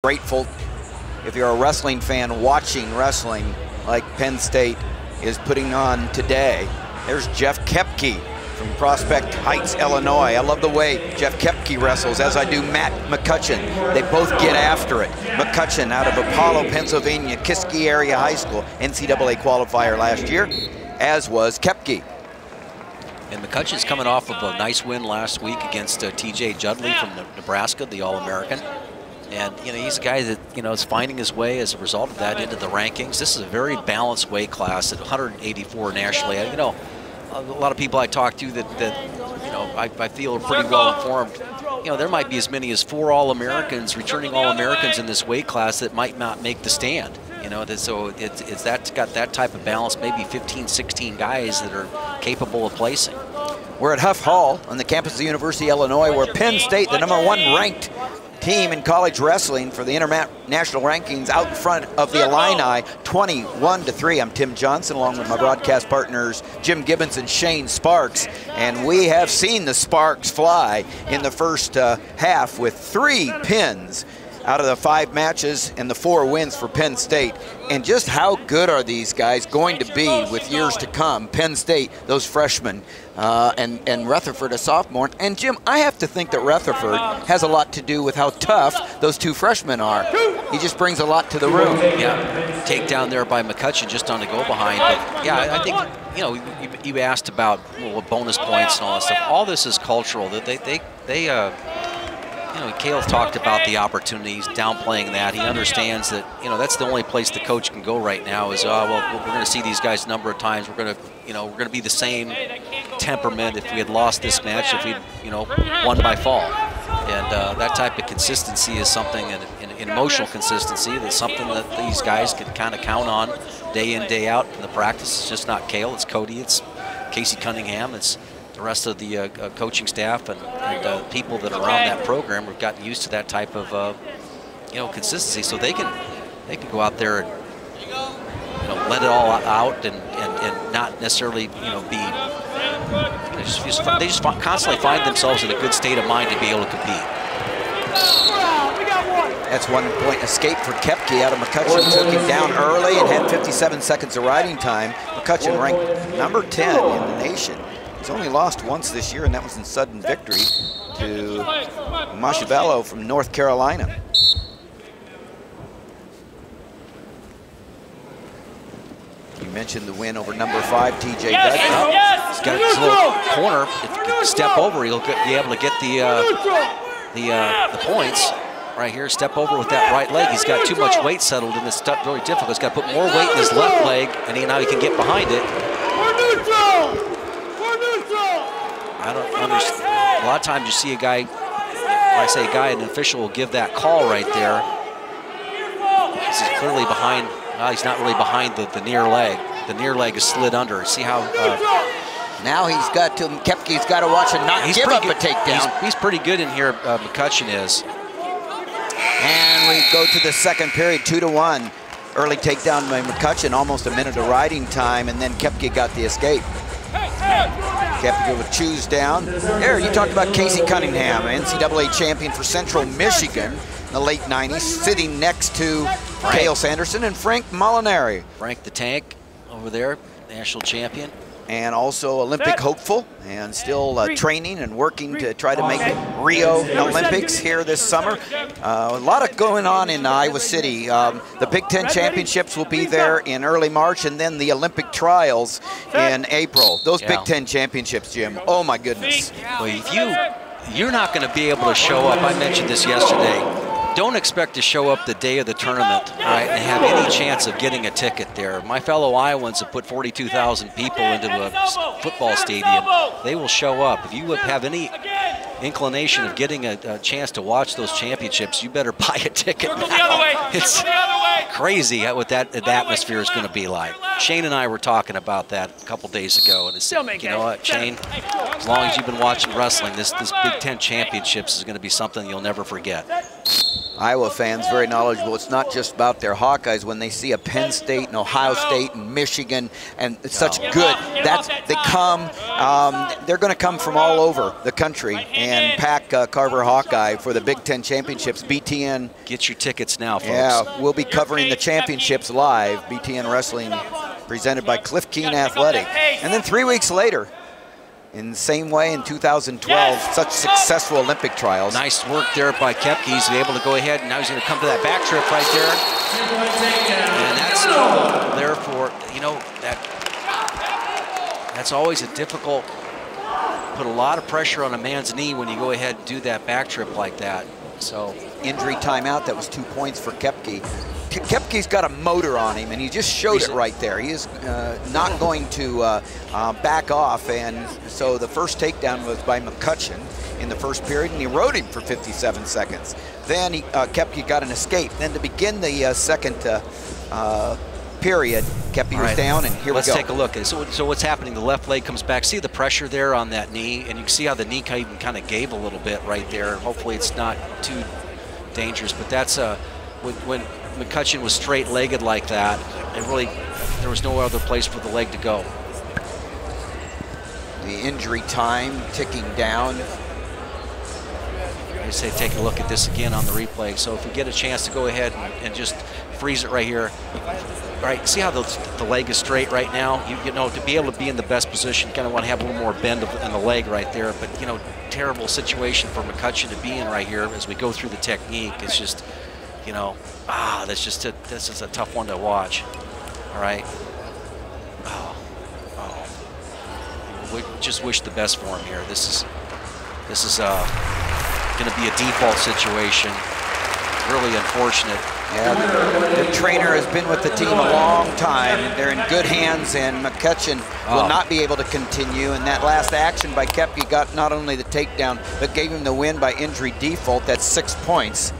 Grateful if you're a wrestling fan watching wrestling like Penn State is putting on today. There's Jeff Koepke from Prospect Heights, Illinois. I love the way Jeff Koepke wrestles, as I do Matt McCutcheon. They both get after it. McCutcheon out of Apollo, Pennsylvania, Kiski Area High School, NCAA qualifier last year, as was Koepke. And McCutcheon's coming off of a nice win last week against TJ Judley from Nebraska, the All-American. And, you know, he's a guy that, you know, is finding his way as a result of that into the rankings. This is a very balanced weight class at 184 nationally. You know, a lot of people I talk to that you know, I feel are pretty well informed. You know, there might be as many as 4 All-Americans, returning All-Americans in this weight class that might not make the stand. You know, so it's got that type of balance, maybe 15, 16 guys that are capable of placing. We're at Huff Hall on the campus of the University of Illinois, where Penn State, the #1 ranked team in college wrestling for the international rankings, out in front of the Illini, 21-3. I'm Tim Johnson, along with my broadcast partners Jim Gibbons and Shane Sparks, and we have seen the sparks fly in the first half with 3 pins out of the 5 matches and the 4 wins for Penn State. And just how good are these guys going to be with years to come? Penn State, those freshmen, and Rutherford, a sophomore. And Jim, I have to think that Rutherford has a lot to do with how tough those 2 freshmen are. He just brings a lot to the room. Yeah, takedown there by McCutcheon just on the go behind. But yeah, I think, you know, you asked about bonus points and all that stuff. All this is cultural. That you know, Cale talked about the opportunities, downplaying that. He understands that, you know, that's the only place the coach can go right now is, well, we're going to see these guys a number of times. We're going to, you know, we're going to be the same temperament if we had lost this match, if we'd, you know, won by fall. And that type of consistency is something, and emotional consistency, that's something that these guys can kind of count on day in, day out in the practice. It's just not Cale, it's Cody, it's Casey Cunningham, it's the rest of the coaching staff and people that are around that program have gotten used to that type of you know, consistency, so they can go out there and, you know, let it all out and not necessarily, you know, be, they just constantly find themselves in a good state of mind to be able to compete. That's 1 point escape for Koepke out of McCutcheon. Took him down early and had 57 seconds of riding time. McCutcheon ranked #10 in the nation. He's only lost once this year, and that was in sudden victory to Mashabello from North Carolina. You mentioned the win over #5, TJ Dudley. He's got his little corner. If he can step over, he'll be able to get the points. Right here, step over with that right leg. He's got too much weight settled in this stuff, really difficult. He's got to put more weight in his left leg, and now he can get behind it. I don't understand. A lot of times you see a guy, when I say a guy, an official will give that call right there. He's clearly behind. Well, he's not really behind the near leg. The near leg is slid under. See how? Now he's got to. Koepke's got to watch and not give up a takedown. He's pretty good in here. McCutcheon is. And we go to the second period, 2-1. Early takedown by McCutcheon, almost a minute of riding time, and then Koepke got the escape. Koepke with choose down. There, you talked about Casey Cunningham, NCAA champion for Central Michigan in the late 90s, sitting next to Cale Sanderson and Frank Molinari. Frank the Tank over there, national champion. And also Olympic hopeful, and still training and working to try to make Rio Olympics here this summer. A lot of going on in Iowa City. The Big Ten Championships will be there in early March, and then the Olympic trials in April. Those Big Ten Championships, Jim, oh my goodness. Well, if you're not going to be able to show up, I mentioned this yesterday, don't expect to show up the day of the tournament, right, and have any chance of getting a ticket there. My fellow Iowans have put 42,000 people into a football stadium. They will show up. If you have any inclination of getting a chance to watch those championships, you better buy a ticket now. It's crazy what that atmosphere is going to be like. Shane and I were talking about that a couple days ago, and it's, you know what, Shane, as long as you've been watching wrestling, this Big Ten Championships is going to be something you'll never forget. Iowa fans very knowledgeable. It's not just about their Hawkeyes. When they see a Penn State and Ohio State and Michigan and it's such good, they come. They're going to come from all over the country and pack Carver Hawkeye for the Big Ten championships. BTN. Get your tickets now, folks. Yeah, we'll be covering the championships live. BTN Wrestling, presented by Cliff Keen Athletic. And then 3 weeks later, in the same way in 2012, such successful Olympic trials. Nice work there by Koepke. He's able to go ahead, and now he's going to come to that back trip right there. And that's there for, you know, that's always a difficult, put a lot of pressure on a man's knee when you go ahead and do that back trip like that. So injury timeout, that was 2 points for Koepke. Koepke's got a motor on him, and he just showed it right there. He is not going to back off, and so the first takedown was by McCutcheon in the first period, and he rode him for 57 seconds. Then Koepke got an escape. Then to begin the second period, Koepke was down, and here we go. Let's take a look. So what's happening? The left leg comes back. See the pressure there on that knee, and you can see how the knee even kind of gave a little bit right there. Hopefully it's not too dangerous, but that's when McCutcheon was straight-legged like that, it really, there was no other place for the leg to go. The injury time ticking down. I say take a look at this again on the replay. So if we get a chance to go ahead and just freeze it right here. All right, see how the leg is straight right now? You know, to be able to be in the best position, you kind of want to have a little more bend in the leg right there. But, you know, terrible situation for McCutcheon to be in right here as we go through the technique. It's just, you know, this is a tough one to watch. All right. We just wish the best for him here. This is going to be a default situation. Really unfortunate. Yeah, the trainer has been with the team a long time. They're in good hands, and McCutcheon will not be able to continue. And that last action by Koepke got not only the takedown, but gave him the win by injury default. That's 6 points.